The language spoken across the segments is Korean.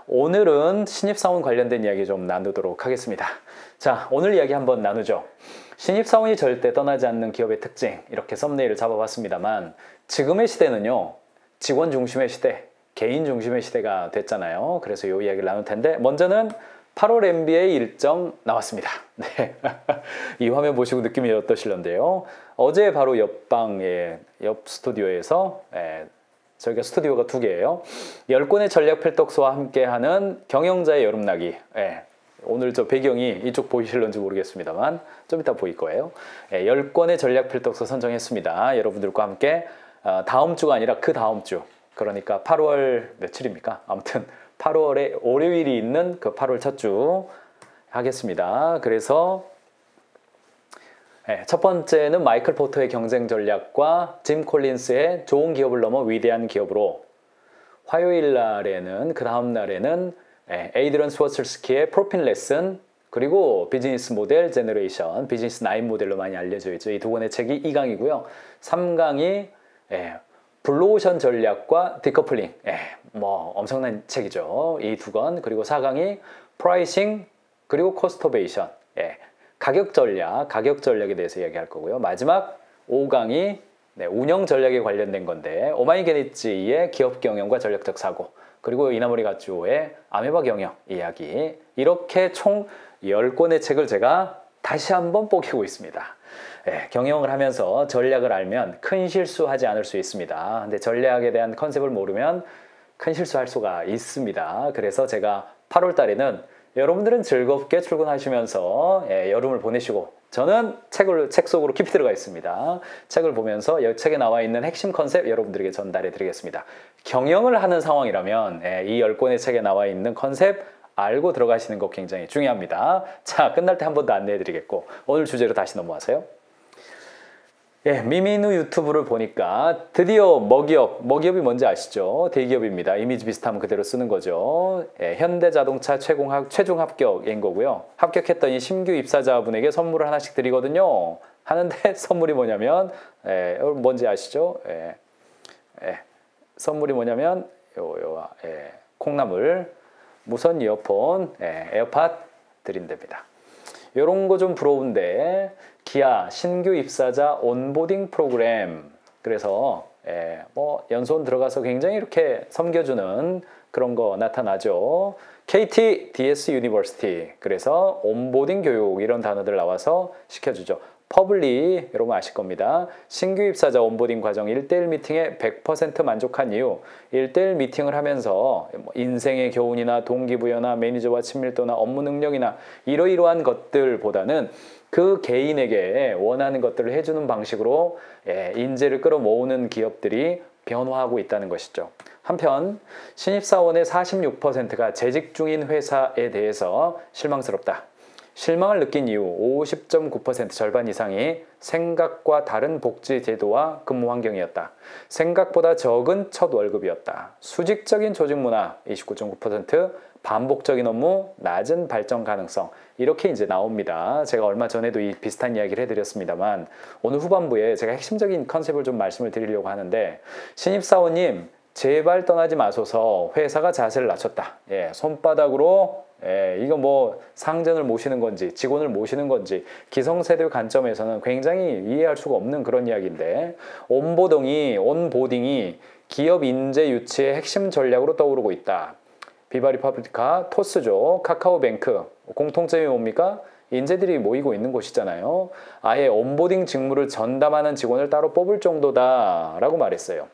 오늘은 신입사원 관련된 이야기 좀 나누도록 하겠습니다. 자, 오늘 이야기 한번 나누죠. 신입사원이 절대 떠나지 않는 기업의 특징, 이렇게 썸네일을 잡아봤습니다만 지금의 시대는요, 직원 중심의 시대, 개인 중심의 시대가 됐잖아요. 그래서 이 이야기를 나눌 텐데 먼저는 8월 MBA 일정 나왔습니다. 네. 이 화면 보시고 느낌이 어떠실런데요. 어제 바로 옆 스튜디오에서 저희가 스튜디오가 2개예요. 10권의 전략 필독서와 함께하는 경영자의 여름나기. 오늘 저 배경이 이쪽 보이실런지 모르겠습니다만 좀 이따 보일 거예요. 10권의 전략 필독서 선정했습니다. 여러분들과 함께 다음 주가 아니라 그 다음 주, 그러니까 8월 며칠입니까? 아무튼 8월에 월요일이 있는 그 8월 첫 주 하겠습니다. 그래서 첫 번째는 마이클 포터의 경쟁 전략과 짐 콜린스의 좋은 기업을 넘어 위대한 기업으로, 화요일 날에는, 그 다음 날에는 에이드런 스워츠스키의 프로필 레슨, 그리고 비즈니스 모델 제너레이션, 비즈니스 9 모델로 많이 알려져 있죠. 이 두 권의 책이 2강이고요. 3강이 블루오션 전략과 디커플링, 뭐 엄청난 책이죠. 이 2권. 그리고 4강이 프라이싱, 그리고 코스토베이션, 가격 전략에 대해서 이야기할 거고요. 마지막 5강이 운영 전략에 관련된 건데, 오마이게니츠의 기업 경영과 전략적 사고, 그리고 이나모리 가츠오의 아메바 경영 이야기, 이렇게 총 10권의 책을 제가 다시 한번 뽀개고 있습니다. 경영을 하면서 전략을 알면 큰 실수하지 않을 수 있습니다. 근데 전략에 대한 컨셉을 모르면 큰 실수할 수가 있습니다. 그래서 제가 8월 달에는 여러분들은 즐겁게 출근하시면서 여름을 보내시고, 저는 책 속으로 깊이 들어가 있습니다. 책을 보면서 이 책에 나와 있는 핵심 컨셉 여러분들에게 전달해 드리겠습니다. 경영을 하는 상황이라면 이 10권의 책에 나와 있는 컨셉 알고 들어가시는 거 굉장히 중요합니다. 자, 끝날 때 한 번 더 안내해 드리겠고, 오늘 주제로 다시 넘어와서요. 미미누 유튜브를 보니까 드디어 먹이업이 뭔지 아시죠? 대기업입니다. 이미지 비슷하면 그대로 쓰는 거죠. 현대자동차 최종 합격인 거고요. 합격했더니 신규 입사자분에게 선물을 하나씩 드리거든요. 하는데 선물이 뭐냐면, 뭔지 아시죠? 선물이 뭐냐면 콩나물, 무선 이어폰, 에어팟 드린답니다. 요런 거 좀 부러운데, 기아 신규 입사자 온보딩 프로그램, 그래서 뭐 연수원 들어가서 굉장히 이렇게 섬겨주는 그런 거 나타나죠. KT DS 유니버시티, 그래서 온보딩 교육 이런 단어들 나와서 시켜주죠. 퍼블리, 여러분 아실 겁니다. 신규 입사자 온보딩 과정 1대1 미팅에 100% 만족한 이유, 1대1 미팅을 하면서 인생의 교훈이나 동기부여나 매니저와 친밀도나 업무 능력이나 이러이러한 것들보다는 그 개인에게 원하는 것들을 해주는 방식으로 인재를 끌어모으는 기업들이 변화하고 있다는 것이죠. 한편 신입사원의 46%가 재직 중인 회사에 대해서 실망스럽다. 실망을 느낀 이유 50.9%, 절반 이상이 생각과 다른 복지 제도와 근무 환경이었다. 생각보다 적은 첫 월급이었다. 수직적인 조직 문화 29.9%, 반복적인 업무, 낮은 발전 가능성, 이렇게 이제 나옵니다. 제가 얼마 전에도 이 비슷한 이야기를 해드렸습니다만, 오늘 후반부에 제가 핵심적인 컨셉을 좀 말씀을 드리려고 하는데, 신입사원님 제발 떠나지 마소서. 회사가 자세를 낮췄다. 손바닥으로 이거 뭐 상전을 모시는 건지 직원을 모시는 건지 기성세대 관점에서는 굉장히 이해할 수가 없는 그런 이야기인데, 온보딩이 기업 인재 유치의 핵심 전략으로 떠오르고 있다. 비바리파브리카, 토스죠. 카카오뱅크. 공통점이 뭡니까? 인재들이 모이고 있는 곳이잖아요. 아예 온보딩 직무를 전담하는 직원을 따로 뽑을 정도다 라고 말했어요.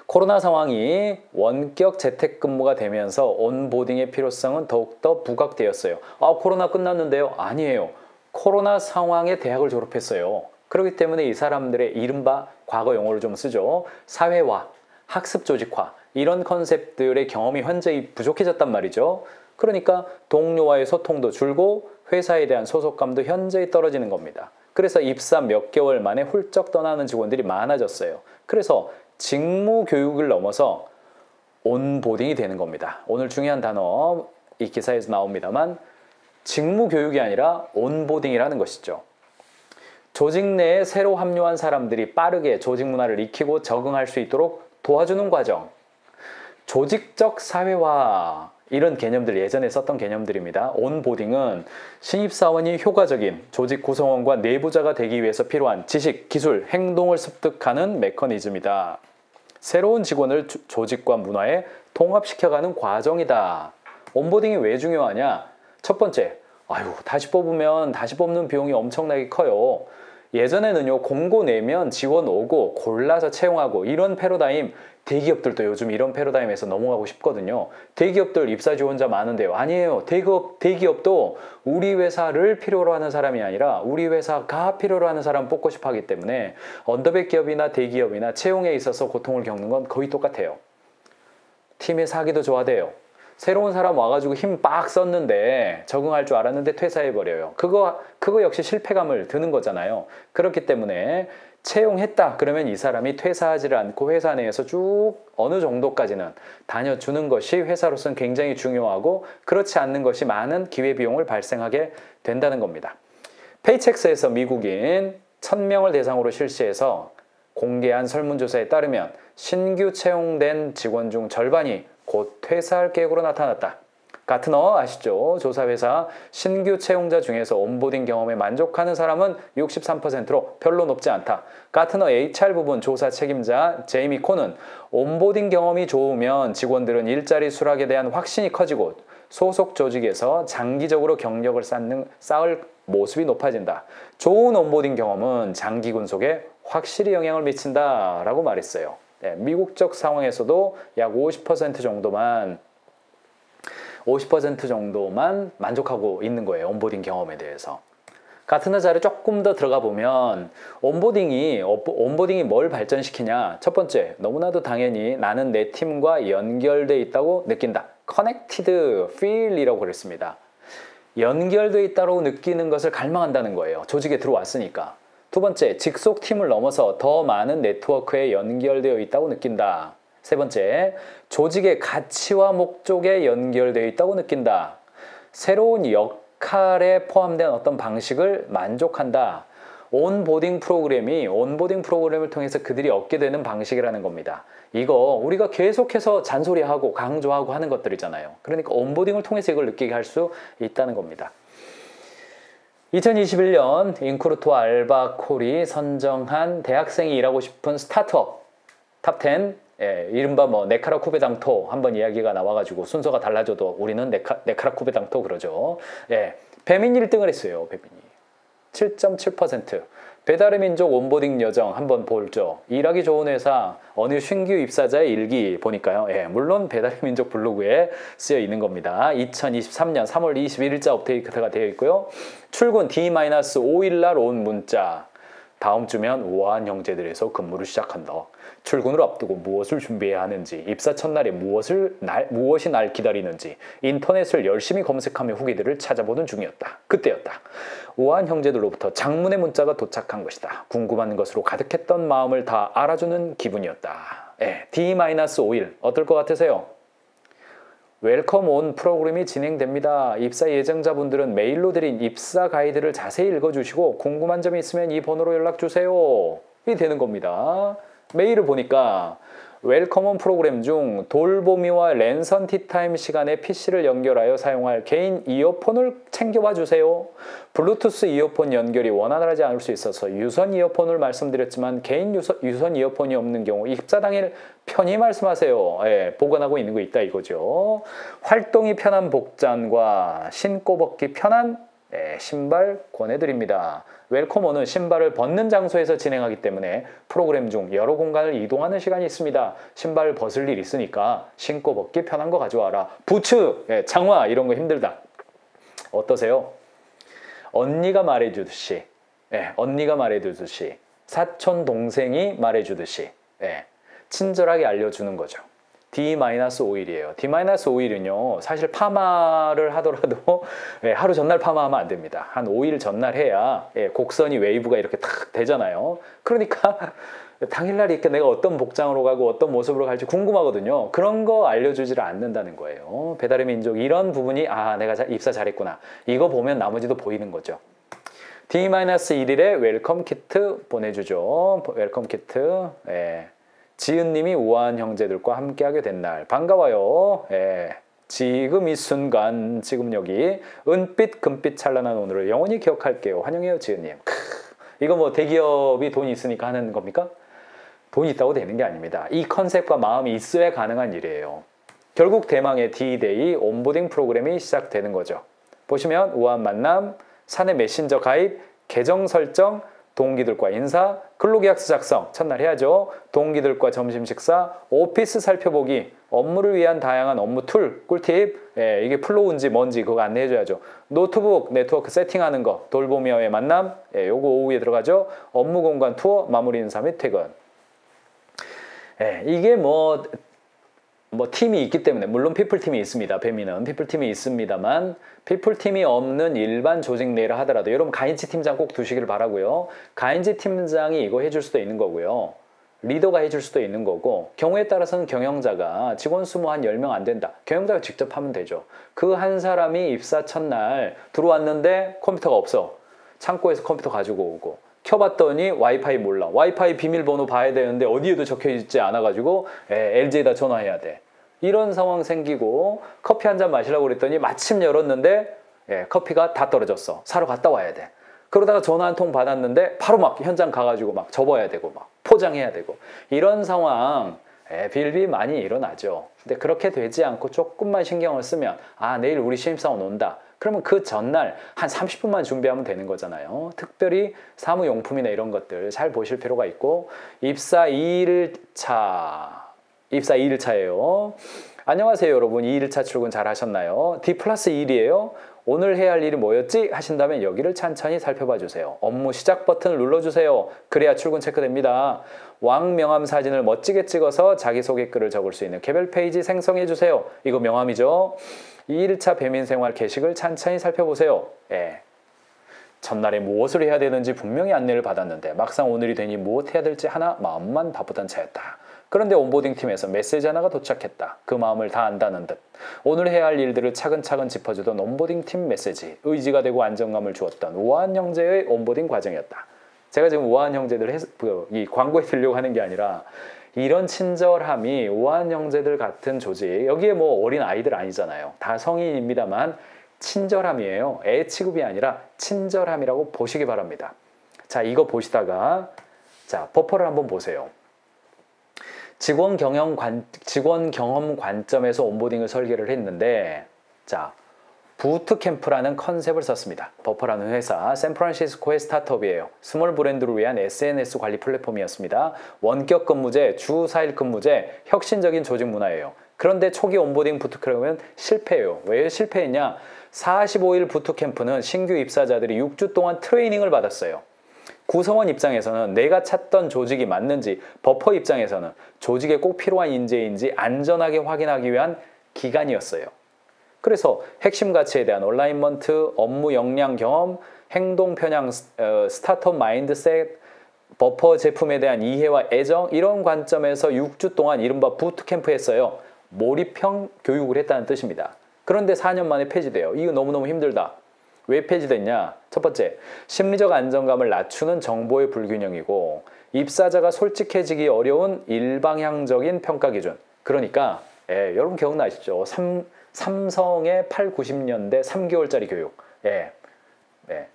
코로나 상황이 원격 재택근무가 되면서 온보딩의 필요성은 더욱더 부각되었어요. 코로나 끝났는데요? 아니에요. 코로나 상황에 대학을 졸업했어요. 그렇기 때문에 이 사람들의 이른바, 과거 용어를 좀 쓰죠, 사회화, 학습 조직화, 이런 컨셉들의 경험이 현저히 부족해졌단 말이죠. 그러니까 동료와의 소통도 줄고 회사에 대한 소속감도 현저히 떨어지는 겁니다. 그래서 입사 몇 개월 만에 훌쩍 떠나는 직원들이 많아졌어요. 그래서 직무 교육을 넘어서 온보딩이 되는 겁니다. 오늘 중요한 단어 이 기사에서 나옵니다만, 직무 교육이 아니라 온보딩이라는 것이죠. 조직 내에 새로 합류한 사람들이 빠르게 조직 문화를 익히고 적응할 수 있도록 도와주는 과정. 조직적 사회화, 이런 개념들 예전에 썼던 개념들입니다. 온보딩은 신입사원이 효과적인 조직 구성원과 내부자가 되기 위해서 필요한 지식, 기술, 행동을 습득하는 메커니즘이다. 새로운 직원을 조직과 문화에 통합시켜가는 과정이다. 온보딩이 왜 중요하냐? 첫 번째, 다시 뽑으면 다시 뽑는 비용이 엄청나게 커요. 예전에는요, 공고 내면 지원 오고 골라서 채용하고 이런 패러다임, 대기업들도 요즘 이런 패러다임에서 넘어가고 싶거든요. 대기업들 입사 지원자 많은데요. 아니에요. 대기업도 우리 회사를 필요로 하는 사람이 아니라 우리 회사가 필요로 하는 사람 뽑고 싶어 하기 때문에 언더백 기업이나 대기업이나 채용에 있어서 고통을 겪는 건 거의 똑같아요. 팀의 사기도 좋아돼요. 새로운 사람 와가지고 힘 빡 썼는데 적응할 줄 알았는데 퇴사해버려요. 그거 역시 실패감을 드는 거잖아요. 그렇기 때문에 채용했다 그러면 이 사람이 퇴사하지를 않고 회사 내에서 쭉 어느 정도까지는 다녀주는 것이 회사로서는 굉장히 중요하고, 그렇지 않는 것이 많은 기회비용을 발생하게 된다는 겁니다. 페이첵스에서 미국인 1000명을 대상으로 실시해서 공개한 설문조사에 따르면 신규 채용된 직원 중 절반이 곧 퇴사할 계획으로 나타났다. 가트너 아시죠? 조사회사 신규 채용자 중에서 온보딩 경험에 만족하는 사람은 63%로 별로 높지 않다. 가트너 HR 부분 조사 책임자 제이미 콘은 온보딩 경험이 좋으면 직원들은 일자리 수락에 대한 확신이 커지고 소속 조직에서 장기적으로 경력을 쌓을 모습이 높아진다. 좋은 온보딩 경험은 장기 군속에 확실히 영향을 미친다라고 말했어요. 네, 미국적 상황에서도 약 50% 정도만 만족하고 있는 거예요. 온보딩 경험에 대해서. 가트너 자료 조금 더 들어가 보면 온보딩이 뭘 발전시키냐. 첫 번째, 너무나도 당연히 나는 내 팀과 연결돼 있다고 느낀다. Connected feel이라고 그랬습니다. 연결돼 있다고 느끼는 것을 갈망한다는 거예요. 조직에 들어왔으니까. 두 번째, 직속 팀을 넘어서 더 많은 네트워크에 연결되어 있다고 느낀다. 세 번째, 조직의 가치와 목적에 연결되어 있다고 느낀다. 새로운 역할에 포함된 어떤 방식을 만족한다. 온보딩 프로그램을 통해서 그들이 얻게 되는 방식이라는 겁니다. 이거 우리가 계속해서 잔소리하고 강조하고 하는 것들이잖아요. 그러니까 온보딩을 통해서 이걸 느끼게 할 수 있다는 겁니다. 2021년 인크루트와 알바콜이 선정한 대학생이 일하고 싶은 스타트업 탑10, 이른바 네카라쿠베당토 한번 이야기가 나와가지고 순서가 달라져도 우리는 네카라쿠베당토 그러죠. 배민 1등을 했어요. 배민이 7.7%. 배달의민족 온보딩 여정 한번 보죠. 일하기 좋은 회사 어느 신규 입사자의 일기 보니까요. 물론 배달의민족 블로그에 쓰여 있는 겁니다. 2023년 3월 21일자 업데이트가 되어 있고요. 출근 D-5일 날 온 문자. 다음 주면 우아한 형제들에서 근무를 시작한다. 출근을 앞두고 무엇을 준비해야 하는지, 입사 첫날에 무엇이 날 기다리는지 인터넷을 열심히 검색하며 후기들을 찾아보는 중이었다. 그때였다. 우아한 형제들로부터 장문의 문자가 도착한 것이다. 궁금한 것으로 가득했던 마음을 다 알아주는 기분이었다. D-5일 어떨 것 같으세요? 웰컴 온 프로그램이 진행됩니다. 입사 예정자분들은 메일로 드린 입사 가이드를 자세히 읽어주시고 궁금한 점이 있으면 이 번호로 연락주세요. 이 되는 겁니다. 메일을 보니까 웰컴 온 프로그램 중 돌보미와 랜선 티타임 시간에 PC를 연결하여 사용할 개인 이어폰을 챙겨와 주세요. 블루투스 이어폰 연결이 원활하지 않을 수 있어서 유선 이어폰을 말씀드렸지만 개인 유선 이어폰이 없는 경우 입사 당일 편히 말씀하세요. 보관하고 있는 거 있다 이거죠. 활동이 편한 복장과 신고 벗기 편한 신발 권해드립니다. 웰컴온은 신발을 벗는 장소에서 진행하기 때문에 프로그램 중 여러 공간을 이동하는 시간이 있습니다. 신발을 벗을 일 있으니까 신고 벗기 편한 거 가져와라. 부츠, 장화 이런 거 힘들다. 어떠세요? 언니가 말해주듯이 사촌 동생이 말해주듯이 친절하게 알려주는 거죠. D-5일이에요. D-5일은요, 사실 파마를 하더라도 하루 전날 파마하면 안 됩니다. 한 5일 전날 해야 곡선이 웨이브가 이렇게 탁 되잖아요. 그러니까 당일날 이렇게 내가 어떤 복장으로 가고 어떤 모습으로 갈지 궁금하거든요. 그런 거 알려주지를 않는다는 거예요. 배달의 민족 이런 부분이 내가 입사 잘했구나. 이거 보면 나머지도 보이는 거죠. D-1일에 웰컴 키트 보내주죠. 웰컴 키트. 지은님이 우아한 형제들과 함께하게 된 날 반가워요. 예. 지금 이 순간 지금 여기 은빛 금빛 찬란한 오늘을 영원히 기억할게요. 환영해요 지은님. 이거 뭐 대기업이 돈이 있으니까 하는 겁니까? 돈이 있다고 되는 게 아닙니다. 이 컨셉과 마음이 있어야 가능한 일이에요. 결국 대망의 D-Day 온보딩 프로그램이 시작되는 거죠. 보시면 우아한 만남, 사내 메신저 가입, 계정 설정, 동기들과 인사, 근로계약서 작성, 첫날 해야죠. 동기들과 점심 식사, 오피스 살펴보기, 업무를 위한 다양한 업무 툴, 꿀팁, 예, 이게 플로우인지 뭔지 그거 안내해줘야죠. 노트북, 네트워크 세팅하는 거, 돌보며의 만남, 예, 요거 오후에 들어가죠. 업무 공간 투어, 마무리 인사 및 퇴근. 예, 이게 뭐 팀이 있기 때문에 물론 피플팀이 있습니다. 배미는 피플팀이 있습니다만 피플팀이 없는 일반 조직 내라 하더라도 여러분 가인치 팀장 꼭 두시길 바라고요. 가인치 팀장이 이거 해줄 수도 있는 거고요. 리더가 해줄 수도 있는 거고 경우에 따라서는 경영자가 직원 수모 한 10명 안 된다. 경영자가 직접 하면 되죠. 그 한 사람이 입사 첫날 들어왔는데 컴퓨터가 없어. 창고에서 컴퓨터 가지고 오고 켜봤더니 와이파이 몰라. 와이파이 비밀번호 봐야 되는데 어디에도 적혀있지 않아가지고 LG에다 전화해야 돼. 이런 상황 생기고 커피 한 잔 마시려고 그랬더니 마침 열었는데 커피가 다 떨어졌어. 사러 갔다 와야 돼. 그러다가 전화 한 통 받았는데 바로 막 현장 가가지고 막 접어야 되고 막 포장해야 되고 이런 상황 빌비 많이 일어나죠. 근데 그렇게 되지 않고 조금만 신경을 쓰면 아 내일 우리 신입사원 온다. 그러면 그 전날 한 30분만 준비하면 되는 거잖아요. 특별히 사무용품이나 이런 것들 잘 보실 필요가 있고 입사 2일차예요. 안녕하세요 여러분. 2일차 출근 잘 하셨나요? D+1이에요. 오늘 해야 할 일이 뭐였지? 하신다면 여기를 천천히 살펴봐 주세요. 업무 시작 버튼을 눌러주세요. 그래야 출근 체크됩니다. 왕명함 사진을 멋지게 찍어서 자기소개 글을 적을 수 있는 개별 페이지 생성해 주세요. 이거 명함이죠. 2일차 배민생활 게시글 천천히 살펴보세요. 전날에 무엇을 해야 되는지 분명히 안내를 받았는데 막상 오늘이 되니 무엇 해야 될지 하나 마음만 바쁘던 차였다. 그런데 온보딩 팀에서 메시지 하나가 도착했다. 그 마음을 다 안다는 듯. 오늘 해야 할 일들을 차근차근 짚어주던 온보딩 팀 메시지. 의지가 되고 안정감을 주었던 우아한 형제의 온보딩 과정이었다. 제가 지금 우아한 형제들 이 광고에 들려고 하는 게 아니라 이런 친절함이 우아한 형제들 같은 조직, 여기에 뭐 어린 아이들 아니잖아요. 다 성인입니다만 친절함이에요. 애 취급이 아니라 친절함이라고 보시기 바랍니다. 자, 이거 보시다가 자, 버퍼를 한번 보세요. 직원 경험 관점에서 온보딩을 설계를 했는데 자, 부트캠프라는 컨셉을 썼습니다. 버퍼라는 회사, 샌프란시스코의 스타트업이에요. 스몰 브랜드를 위한 SNS 관리 플랫폼이었습니다. 원격 근무제, 주 4일 근무제, 혁신적인 조직 문화예요. 그런데 초기 온보딩 부트캠프는 실패해요. 왜 실패했냐? 45일 부트캠프는 신규 입사자들이 6주 동안 트레이닝을 받았어요. 구성원 입장에서는 내가 찾던 조직이 맞는지, 버퍼 입장에서는 조직에 꼭 필요한 인재인지 안전하게 확인하기 위한 기간이었어요. 그래서 핵심 가치에 대한 얼라인먼트, 업무 역량 경험, 행동 편향, 스타트업 마인드셋, 버퍼 제품에 대한 이해와 애정 이런 관점에서 6주 동안 이른바 부트캠프 했어요. 몰입형 교육을 했다는 뜻입니다. 그런데 4년 만에 폐지돼요. 이거 너무너무 힘들다. 왜 폐지됐냐? 첫 번째, 심리적 안정감을 낮추는 정보의 불균형이고 입사자가 솔직해지기 어려운 일방향적인 평가 기준. 그러니까 여러분 기억나시죠? 삼성의 8, 90년대 3개월짜리 교육.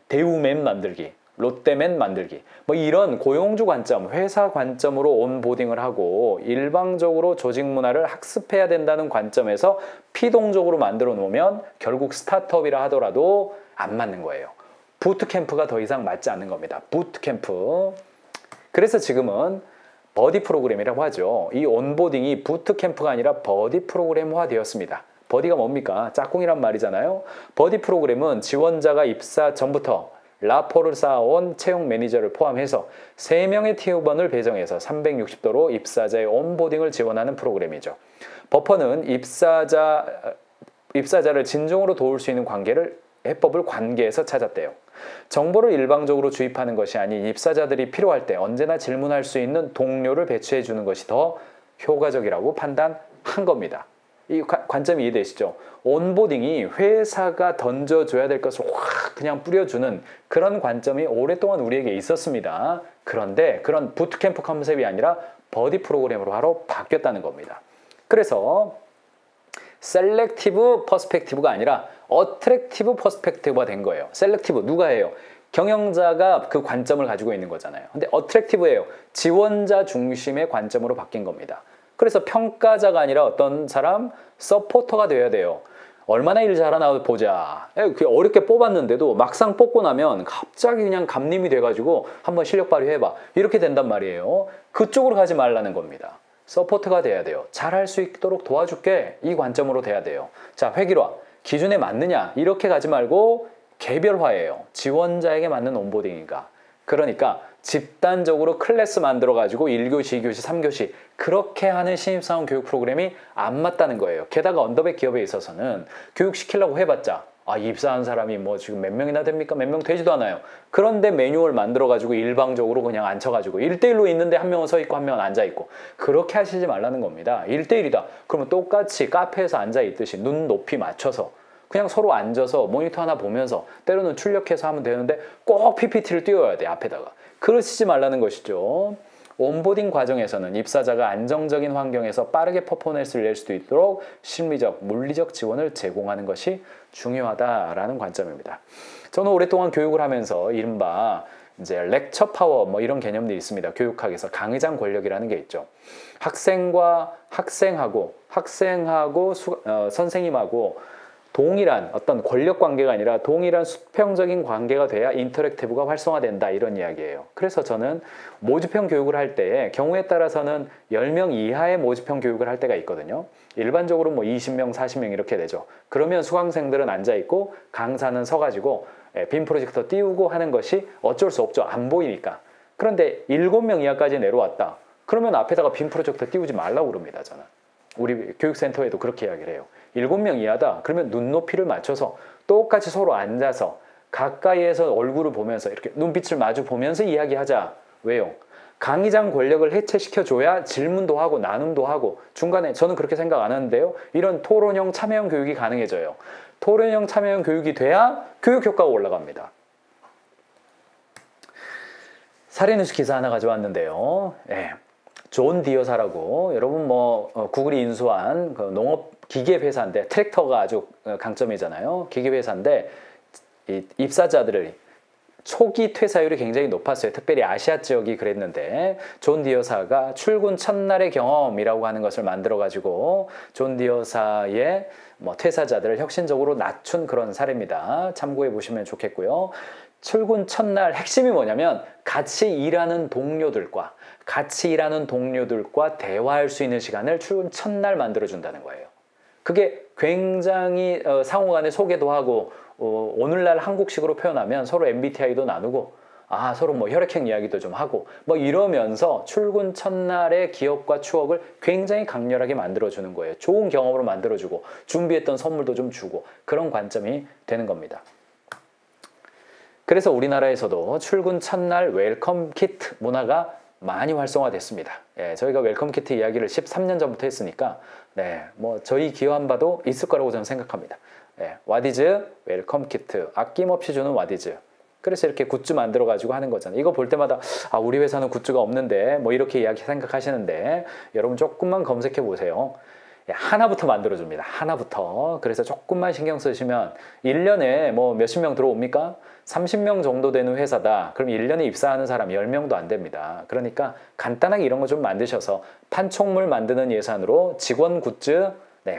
대우맨 만들기, 롯데맨 만들기. 뭐 이런 고용주 관점, 회사 관점으로 온보딩을 하고 일방적으로 조직 문화를 학습해야 된다는 관점에서 피동적으로 만들어 놓으면 결국 스타트업이라 하더라도 안 맞는 거예요. 부트캠프가 더 이상 맞지 않는 겁니다. 부트캠프. 그래서 지금은 버디 프로그램이라고 하죠. 이 온보딩이 부트캠프가 아니라 버디 프로그램화 되었습니다. 버디가 뭡니까? 짝꿍이란 말이잖아요. 버디 프로그램은 지원자가 입사 전부터 라포를 쌓아온 채용 매니저를 포함해서 3명의 팀원을 배정해서 360도로 입사자의 온보딩을 지원하는 프로그램이죠. 버퍼는 입사자를 진정으로 도울 수 있는 해법을 관계에서 찾았대요. 정보를 일방적으로 주입하는 것이 아닌 입사자들이 필요할 때 언제나 질문할 수 있는 동료를 배치해 주는 것이 더 효과적이라고 판단한 겁니다. 이 관점이 이해되시죠? 온보딩이 회사가 던져줘야 될 것을 확 그냥 뿌려주는 그런 관점이 오랫동안 우리에게 있었습니다. 그런데 그런 부트캠프 컨셉이 아니라 버디 프로그램으로 바로 바뀌었다는 겁니다. 그래서 셀렉티브 퍼스펙티브가 아니라 어트랙티브 퍼스펙티브가 된 거예요. 셀렉티브 누가 해요? 경영자가 그 관점을 가지고 있는 거잖아요. 근데 어트랙티브예요. 지원자 중심의 관점으로 바뀐 겁니다. 그래서 평가자가 아니라 어떤 사람 서포터가 되어야 돼요. 얼마나 일 잘하나 보자. 어렵게 뽑았는데도 막상 뽑고 나면 갑자기 그냥 감님이 돼가지고 한번 실력 발휘해봐. 이렇게 된단 말이에요. 그쪽으로 가지 말라는 겁니다. 서포트가 돼야 돼요. 잘할 수 있도록 도와줄게. 이 관점으로 돼야 돼요. 자, 획일화. 기준에 맞느냐? 이렇게 가지 말고 개별화예요. 지원자에게 맞는 온보딩인가. 그러니까 집단적으로 클래스 만들어가지고 1교시, 2교시, 3교시 그렇게 하는 신입사원 교육 프로그램이 안 맞다는 거예요. 게다가 언더백 기업에 있어서는 교육시키려고 해봤자 입사한 사람이 뭐 지금 몇 명이나 됩니까? 몇 명 되지도 않아요. 그런데 매뉴얼 만들어가지고 일방적으로 그냥 앉혀가지고 1대1로 있는데 한 명은 서 있고 한 명은 앉아있고 그렇게 하시지 말라는 겁니다. 1대1이다. 그러면 똑같이 카페에서 앉아있듯이 눈 높이 맞춰서 그냥 서로 앉아서 모니터 하나 보면서 때로는 출력해서 하면 되는데 꼭 PPT를 띄워야 돼 앞에다가. 그러시지 말라는 것이죠. 온보딩 과정에서는 입사자가 안정적인 환경에서 빠르게 퍼포먼스를 낼 수도 있도록 심리적, 물리적 지원을 제공하는 것이 중요하다라는 관점입니다. 저는 오랫동안 교육을 하면서 이른바 이제 렉처 파워 뭐 이런 개념들이 있습니다. 교육학에서 강의장 권력이라는 게 있죠. 학생과 학생하고 선생님하고 동일한 어떤 권력 관계가 아니라 동일한 수평적인 관계가 돼야 인터랙티브가 활성화된다 이런 이야기예요. 그래서 저는 모집형 교육을 할 때 경우에 따라서는 10명 이하의 모집형 교육을 할 때가 있거든요. 일반적으로 뭐 20명, 40명 이렇게 되죠. 그러면 수강생들은 앉아있고 강사는 서가지고 빔 프로젝터 띄우고 하는 것이 어쩔 수 없죠. 안 보이니까. 그런데 7명 이하까지 내려왔다. 그러면 앞에다가 빔 프로젝터 띄우지 말라고 그럽니다. 저는. 우리 교육센터에도 그렇게 이야기를 해요. 7명 이하다. 그러면 눈높이를 맞춰서 똑같이 서로 앉아서 가까이에서 얼굴을 보면서 이렇게 눈빛을 마주 보면서 이야기하자. 왜요? 강의장 권력을 해체시켜줘야 질문도 하고 나눔도 하고 중간에 저는 그렇게 생각 안 하는데요. 이런 토론형 참여형 교육이 가능해져요. 토론형 참여형 교육이 돼야 교육 효과가 올라갑니다. 사례뉴스 기사 하나 가져왔는데요. 존 디어사라고 여러분 뭐 구글이 인수한 그 농업 기계 회사인데 트랙터가 아주 강점이잖아요. 기계 회사인데 입사자들을 초기 퇴사율이 굉장히 높았어요. 특별히 아시아 지역이 그랬는데 존 디어사가 출근 첫날의 경험이라고 하는 것을 만들어 가지고 존 디어사의 뭐 퇴사자들을 혁신적으로 낮춘 그런 사례입니다. 참고해 보시면 좋겠고요. 출근 첫날 핵심이 뭐냐면 같이 일하는 동료들과 대화할 수 있는 시간을 출근 첫날 만들어준다는 거예요. 그게 굉장히 상호 간에 소개도 하고 오늘날 한국식으로 표현하면 서로 MBTI도 나누고 서로 뭐 혈액형 이야기도 좀 하고 뭐 이러면서 출근 첫날의 기억과 추억을 굉장히 강렬하게 만들어주는 거예요. 좋은 경험으로 만들어주고 준비했던 선물도 좀 주고 그런 관점이 되는 겁니다. 그래서 우리나라에서도 출근 첫날 웰컴 키트 문화가 많이 활성화됐습니다. 저희가 웰컴 키트 이야기를 13년 전부터 했으니까 뭐 저희 기여한 바도 있을 거라고 저는 생각합니다. 와디즈 웰컴 키트 아낌없이 주는 와디즈. 그래서 이렇게 굿즈 만들어 가지고 하는 거잖아요. 이거 볼 때마다 우리 회사는 굿즈가 없는데 뭐 이렇게 이야기 생각하시는데 여러분 조금만 검색해 보세요. 하나부터 만들어줍니다. 하나부터. 그래서 조금만 신경 쓰시면 1년에 뭐 몇십 명 들어옵니까? 30명 정도 되는 회사다. 그럼 1년에 입사하는 사람 10명도 안 됩니다. 그러니까 간단하게 이런 거 좀 만드셔서 판촉물 만드는 예산으로 직원 굿즈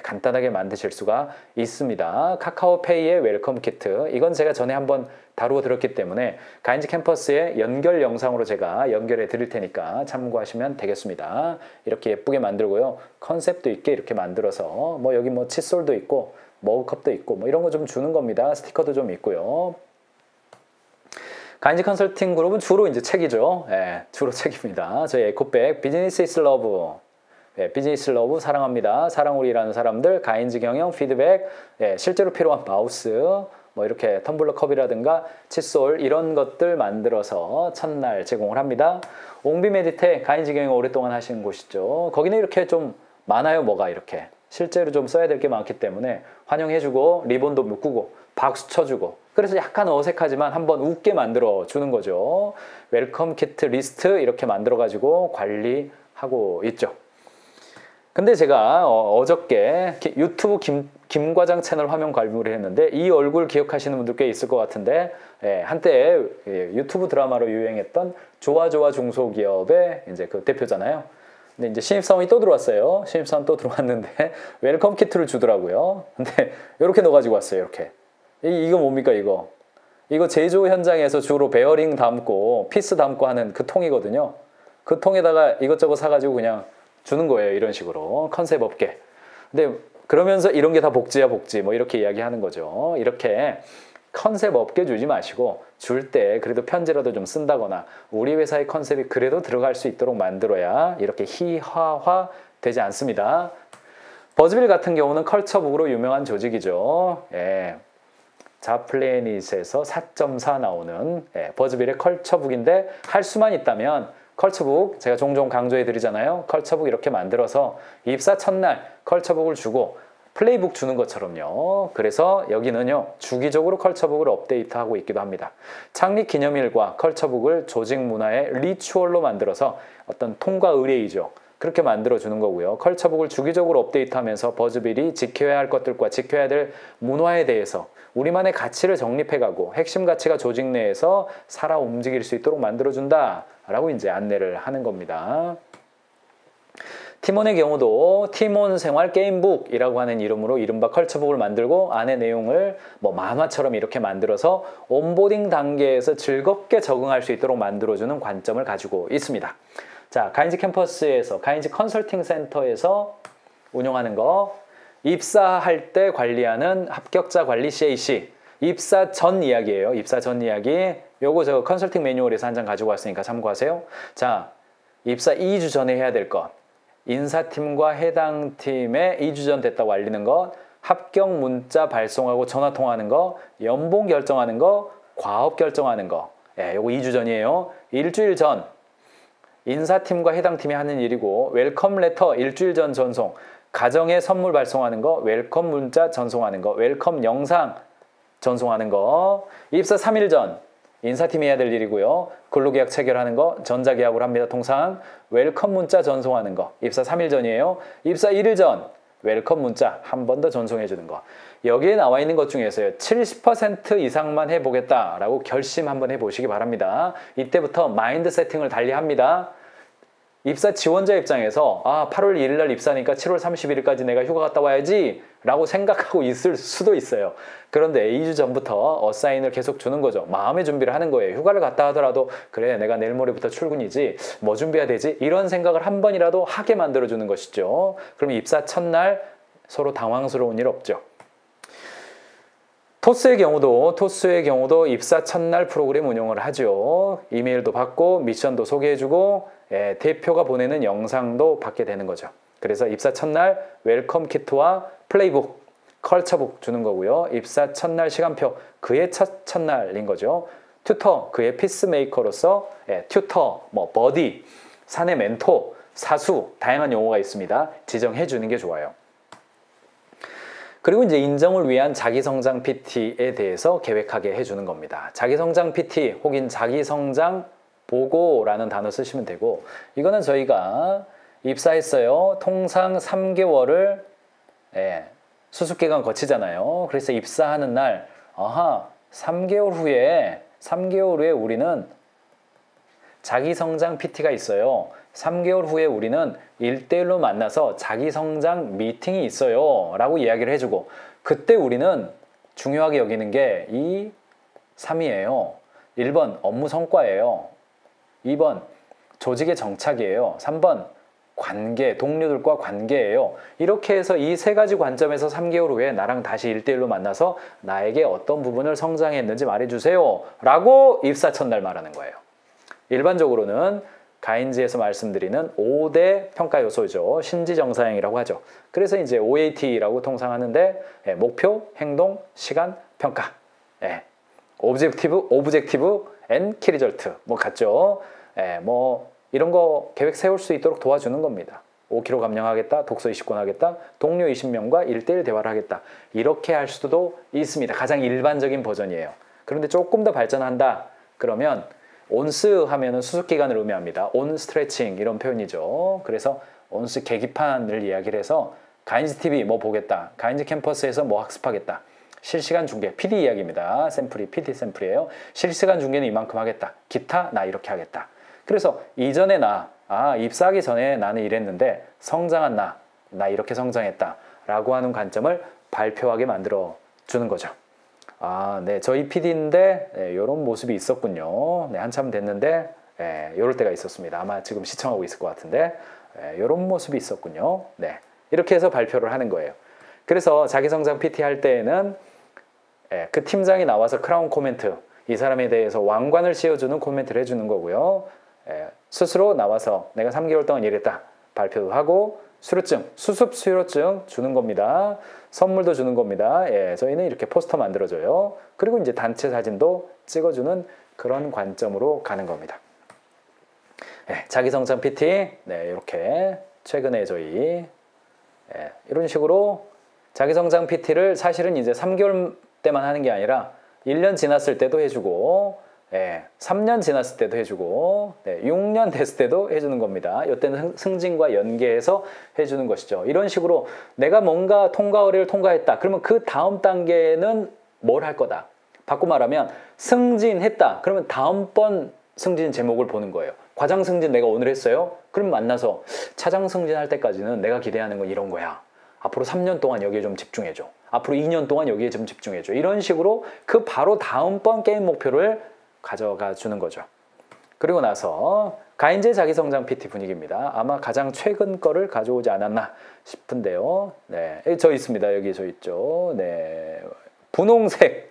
간단하게 만드실 수가 있습니다. 카카오페이의 웰컴 키트. 이건 제가 전에 한번 다루어 드렸기 때문에 가인즈 캠퍼스의 연결 영상으로 제가 연결해 드릴 테니까 참고하시면 되겠습니다. 이렇게 예쁘게 만들고요. 컨셉도 있게 이렇게 만들어서 뭐 여기 뭐 칫솔도 있고 머그컵도 있고 뭐 이런 거 좀 주는 겁니다. 스티커도 좀 있고요. 가인즈 컨설팅 그룹은 주로 이제 책이죠. 주로 책입니다. 저희 에코백 비즈니스 이즈 러브. 비즈니스 러브 사랑합니다. 사랑우리라는 사람들, 가인즈 경영, 피드백, 실제로 필요한 마우스, 뭐 이렇게 텀블러 컵이라든가 칫솔 이런 것들 만들어서 첫날 제공을 합니다. 옹비 메디테 가인즈 경영 오랫동안 하신 곳이죠. 거기는 이렇게 좀 많아요. 뭐가 이렇게 실제로 좀 써야 될 게 많기 때문에 환영해주고 리본도 묶고 박수 쳐주고 그래서 약간 어색하지만 한번 웃게 만들어 주는 거죠. 웰컴 키트 리스트 이렇게 만들어 가지고 관리 하고 있죠. 근데 제가 어저께 유튜브 김과장 채널 화면 발굴을 했는데 이 얼굴 기억하시는 분들 꽤 있을 것 같은데 한때 유튜브 드라마로 유행했던 좋아좋아 중소기업의 이제 그 대표잖아요. 근데 이제 신입사원이 또 들어왔어요. 신입사원 또 들어왔는데 웰컴 키트를 주더라고요. 근데 이렇게 넣어가지고 왔어요. 이렇게. 이거 뭡니까 이거? 이거 제조 현장에서 주로 베어링 담고 피스 담고 하는 그 통이거든요. 그 통에다가 이것저것 사가지고 그냥 주는 거예요. 이런 식으로 컨셉 없게. 근데 그러면서 이런 게 다 복지야 복지 뭐 이렇게 이야기하는 거죠. 이렇게 컨셉 없게 주지 마시고 줄 때 그래도 편지라도 좀 쓴다거나 우리 회사의 컨셉이 그래도 들어갈 수 있도록 만들어야 이렇게 희화화 되지 않습니다. 버즈빌 같은 경우는 컬처북으로 유명한 조직이죠. 자플래닛에서 4.4 나오는 버즈빌의 컬처북인데 할 수만 있다면 컬처북 제가 종종 강조해 드리잖아요. 컬처북 이렇게 만들어서 입사 첫날 컬처북을 주고 플레이북 주는 것처럼요. 그래서 여기는요 주기적으로 컬처북을 업데이트하고 있기도 합니다. 창립 기념일과 컬처북을 조직 문화의 리추얼로 만들어서 어떤 통과 의례이죠. 그렇게 만들어주는 거고요. 컬처북을 주기적으로 업데이트하면서 버즈빌이 지켜야 할 것들과 지켜야 될 문화에 대해서 우리만의 가치를 정립해가고 핵심 가치가 조직 내에서 살아 움직일 수 있도록 만들어준다라고 이제 안내를 하는 겁니다. 팀원의 경우도 팀원 생활 게임북이라고 하는 이름으로 이른바 컬처북을 만들고 안에 내용을 뭐 만화처럼 이렇게 만들어서 온보딩 단계에서 즐겁게 적응할 수 있도록 만들어주는 관점을 가지고 있습니다. 자, 가인즈 캠퍼스에서 가인즈 컨설팅 센터에서 운영하는 거 입사할 때 관리하는 합격자 관리 CAC 입사 전 이야기예요. 입사 전 이야기 요거 저 컨설팅 매뉴얼에서 한 장 가지고 왔으니까 참고하세요. 자, 입사 2주 전에 해야 될 것 인사팀과 해당 팀에 2주 전 됐다고 알리는 것 합격 문자 발송하고 전화 통화하는 거 연봉 결정하는 거 과업 결정하는 거 요거 2주 전이에요. 일주일 전 인사팀과 해당 팀이 하는 일이고 웰컴 레터 일주일 전 전송 가정에 선물 발송하는 거 웰컴 문자 전송하는 거 웰컴 영상 전송하는 거 입사 3일 전 인사팀이 해야 될 일이고요. 근로계약 체결하는 거 전자계약으로 합니다. 통상 웰컴 문자 전송하는 거 입사 3일 전이에요. 입사 1일 전 웰컴 문자 한 번 더 전송해 주는 거 여기에 나와 있는 것 중에서요 70% 이상만 해보겠다라고 결심 한번 해보시기 바랍니다. 이때부터 마인드 세팅을 달리합니다. 입사 지원자 입장에서 8월 1일 날 입사니까 7월 31일까지 내가 휴가 갔다 와야지 라고 생각하고 있을 수도 있어요. 그런데 2주 전부터 어사인을 계속 주는 거죠. 마음의 준비를 하는 거예요. 휴가를 갔다 하더라도 그래 내가 내일 모레부터 출근이지 뭐 준비해야 되지 이런 생각을 한 번이라도 하게 만들어주는 것이죠. 그럼 입사 첫날 서로 당황스러운 일 없죠. 토스의 경우도 입사 첫날 프로그램 운영을 하죠. 이메일도 받고 미션도 소개해주고 대표가 보내는 영상도 받게 되는 거죠. 그래서 입사 첫날 웰컴 키트와 플레이북, 컬처북 주는 거고요. 입사 첫날 시간표, 그의 첫날인 거죠. 튜터, 그의 피스메이커로서 튜터, 뭐 버디, 사내 멘토, 사수 다양한 용어가 있습니다. 지정해 주는 게 좋아요. 그리고 이제 인정을 위한 자기성장 PT에 대해서 계획하게 해주는 겁니다. 자기성장 PT 혹은 자기성장 보고라는 단어 쓰시면 되고 이거는 저희가 입사했어요. 통상 3개월을 수습기간 거치잖아요. 그래서 입사하는 날 3개월 후에 우리는 자기성장 PT가 있어요. 3개월 후에 우리는 1대1로 만나서 자기성장 미팅이 있어요 라고 이야기를 해주고 그때 우리는 중요하게 여기는 게 이 3이에요. 1번 업무 성과예요. 2번 조직의 정착이에요. 3번 관계, 동료들과 관계예요. 이렇게 해서 이 세 가지 관점에서 3개월 후에 나랑 다시 1대1로 만나서 나에게 어떤 부분을 성장했는지 말해주세요 라고 입사 첫날 말하는 거예요. 일반적으로는 가인즈에서 말씀드리는 5대 평가 요소죠. 신지정사형이라고 하죠. 그래서 이제 OAT라고 통상 하는데 목표, 행동, 시간, 평가. 오브젝티브 앤 키리절트 뭐 같죠. 뭐 이런 거 계획 세울 수 있도록 도와주는 겁니다. 5kg 감량하겠다, 독서 20권 하겠다, 동료 20명과 1대1 대화를 하겠다. 이렇게 할 수도 있습니다. 가장 일반적인 버전이에요. 그런데 조금 더 발전한다. 그러면 온스 하면은 수습기간을 의미합니다. 온 스트레칭 이런 표현이죠. 그래서 온스 계기판을 이야기를 해서 가인즈 TV 뭐 보겠다. 가인즈 캠퍼스에서 뭐 학습하겠다. 실시간 중계, PD 이야기입니다. 샘플이 PD 샘플이에요. 실시간 중계는 이만큼 하겠다. 기타 나 이렇게 하겠다. 그래서 이전에 입사하기 전에 나는 이랬는데 성장한 나 이렇게 성장했다. 라고 하는 관점을 발표하게 만들어 주는 거죠. 네, 저희 PD인데 이런 모습이 있었군요. 네, 한참 됐는데 이럴 때가 있었습니다. 아마 지금 시청하고 있을 것 같은데 이런 모습이 있었군요. 네, 이렇게 해서 발표를 하는 거예요. 그래서 자기성장 PT 할 때에는 그 팀장이 나와서 크라운 코멘트, 이 사람에 대해서 왕관을 씌워주는 코멘트를 해주는 거고요. 스스로 나와서 내가 3개월 동안 이랬다 발표도 하고 수습 수료증 주는 겁니다. 선물도 주는 겁니다. 저희는 이렇게 포스터 만들어줘요. 그리고 이제 단체 사진도 찍어주는 그런 관점으로 가는 겁니다. 자기성장 PT, 이렇게 최근에 저희 이런 식으로 자기성장 PT를 사실은 이제 3개월 때만 하는 게 아니라 1년 지났을 때도 해주고 3년 지났을 때도 해주고 6년 됐을 때도 해주는 겁니다. 이때는 승진과 연계해서 해주는 것이죠. 이런 식으로 내가 뭔가 통과 의뢰를 통과했다. 그러면 그 다음 단계는 뭘 할 거다. 바꿔 말하면 승진했다. 그러면 다음번 승진 제목을 보는 거예요. 과장 승진 내가 오늘 했어요. 그럼 만나서 차장 승진할 때까지는 내가 기대하는 건 이런 거야. 앞으로 3년 동안 여기에 좀 집중해줘. 앞으로 2년 동안 여기에 좀 집중해줘. 이런 식으로 그 바로 다음번 게임 목표를 가져가 주는 거죠. 그리고 나서 가인제 자기성장 PT 분위기입니다. 아마 가장 최근 거를 가져오지 않았나 싶은데요. 네, 저 있습니다. 여기 저 있죠. 네, 분홍색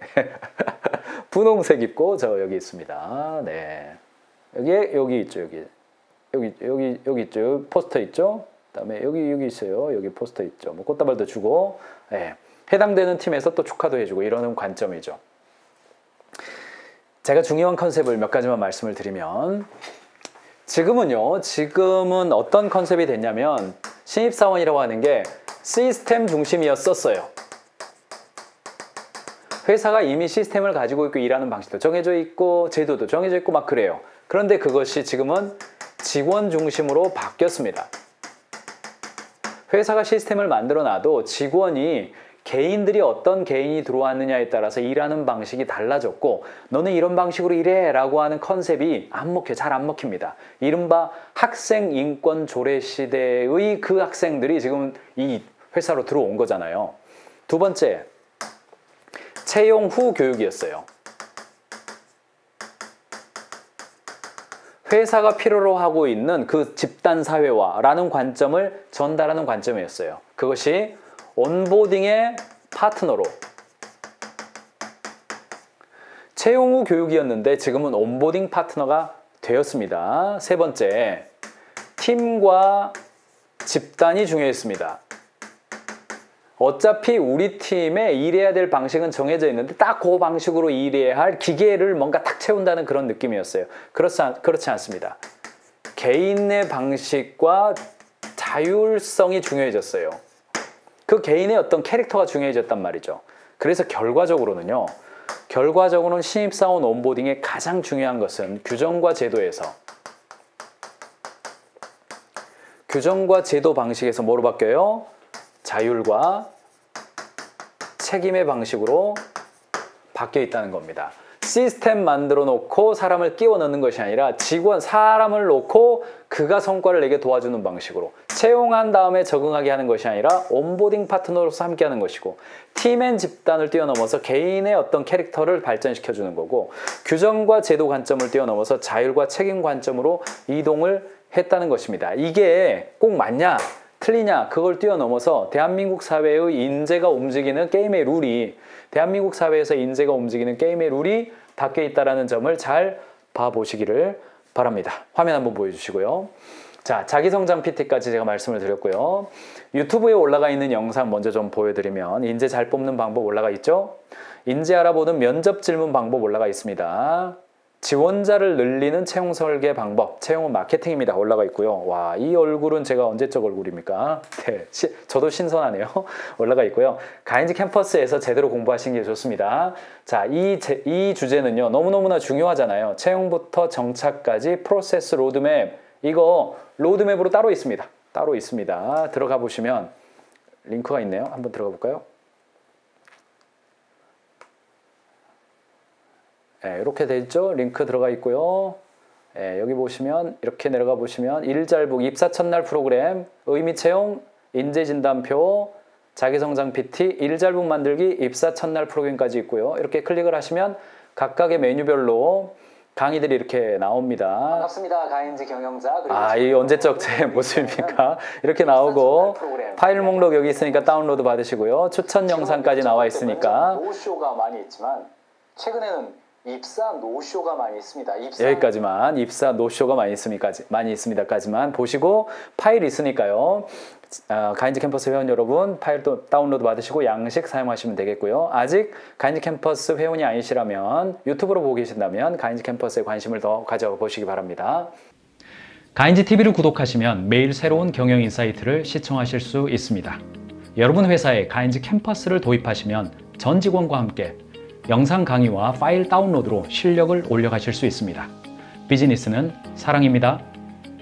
분홍색 입고 저 여기 있습니다. 네, 여기 있죠. 여기 있죠. 여기 포스터 있죠. 그다음에 여기 있어요. 여기 포스터 있죠. 뭐 꽃다발도 주고, 해당되는 팀에서 또 축하도 해주고 이러는 관점이죠. 제가 중요한 컨셉을 몇 가지만 말씀을 드리면 지금은 어떤 컨셉이 됐냐면 신입사원이라고 하는 게 시스템 중심이었었어요. 회사가 이미 시스템을 가지고 있고 일하는 방식도 정해져 있고 제도도 정해져 있고 막 그래요. 그런데 그것이 지금은 직원 중심으로 바뀌었습니다. 회사가 시스템을 만들어 놔도 직원이 개인들이 어떤 개인이 들어왔느냐에 따라서 일하는 방식이 달라졌고 너는 이런 방식으로 일해 라고 하는 컨셉이 잘 안 먹힙니다. 이른바 학생 인권 조례 시대의 그 학생들이 지금 이 회사로 들어온 거잖아요. 두 번째, 채용 후 교육이었어요. 회사가 필요로 하고 있는 그 집단 사회화라는 관점을 전달하는 관점이었어요. 그것이 온보딩의 파트너로 채용 후 교육이었는데 지금은 온보딩 파트너가 되었습니다. 세 번째, 팀과 집단이 중요했습니다. 어차피 우리 팀에 일해야 될 방식은 정해져 있는데 딱 그 방식으로 일해야 할 기계를 뭔가 탁 채운다는 그런 느낌이었어요. 그렇지 않습니다. 개인의 방식과 자율성이 중요해졌어요. 그 개인의 어떤 캐릭터가 중요해졌단 말이죠. 그래서 결과적으로는 신입사원 온보딩의 가장 중요한 것은 규정과 제도에서 규정과 제도 방식에서 뭐로 바뀌어요? 자율과 책임의 방식으로 바뀌어 있다는 겁니다. 시스템 만들어 놓고 사람을 끼워 넣는 것이 아니라 사람을 놓고 그가 성과를 내게 도와주는 방식으로 채용한 다음에 적응하게 하는 것이 아니라 온보딩 파트너로서 함께 하는 것이고 팀 앤 집단을 뛰어넘어서 개인의 어떤 캐릭터를 발전시켜 주는 거고 규정과 제도 관점을 뛰어넘어서 자율과 책임 관점으로 이동을 했다는 것입니다. 이게 꼭 맞냐? 틀리냐? 그걸 뛰어넘어서 대한민국 사회의 인재가 움직이는 게임의 룰이 대한민국 사회에서 인재가 움직이는 게임의 룰이 바뀌어 있다는 점을 잘 봐보시기를 바랍니다. 화면 한번 보여주시고요. 자, 자기성장 PT까지 제가 말씀을 드렸고요. 유튜브에 올라가 있는 영상 먼저 좀 보여드리면 인재 잘 뽑는 방법 올라가 있죠? 인재 알아보는 면접 질문 방법 올라가 있습니다. 지원자를 늘리는 채용 설계 방법, 채용 마케팅입니다. 올라가 있고요. 와, 이 얼굴은 제가 언제적 얼굴입니까? 네, 저도 신선하네요. 올라가 있고요. 가인즈 캠퍼스에서 제대로 공부하시는 게 좋습니다. 자, 이 주제는요, 너무너무나 중요하잖아요. 채용부터 정착까지 프로세스 로드맵. 이거 로드맵으로 따로 있습니다. 따로 있습니다. 들어가 보시면 링크가 있네요. 한번 들어가 볼까요? 네, 이렇게 돼 있죠. 링크 들어가 있고요. 네, 여기 보시면 이렇게 내려가 보시면 일잘복 입사 첫날 프로그램, 의미 채용, 인재 진단표, 자기성장 PT, 일잘복 만들기, 입사 첫날 프로그램까지 있고요. 이렇게 클릭을 하시면 각각의 메뉴별로 강의들이 이렇게 나옵니다. 반갑습니다. 가인즈 경영자. 이 언제적 제 모습입니까? 이렇게 나오고 파일 목록 여기 있으니까 다운로드 받으시고요. 추천 영상까지 나와 있으니까. 노쇼가 많이 있지만 최근에는 입사 노쇼가 많이 있습니다. 여기까지만 입사 노쇼가 많이 있습니다까지만 보시고 파일 있으니까요. 가인즈 캠퍼스 회원 여러분 파일도 다운로드 받으시고 양식 사용하시면 되겠고요. 아직 가인즈 캠퍼스 회원이 아니시라면 유튜브로 보고 계신다면 가인즈 캠퍼스에 관심을 더 가져보시기 바랍니다. 가인즈 TV를 구독하시면 매일 새로운 경영 인사이트를 시청하실 수 있습니다. 여러분 회사에 가인즈 캠퍼스를 도입하시면 전 직원과 함께 영상 강의와 파일 다운로드로 실력을 올려가실 수 있습니다. 비즈니스는 사랑입니다.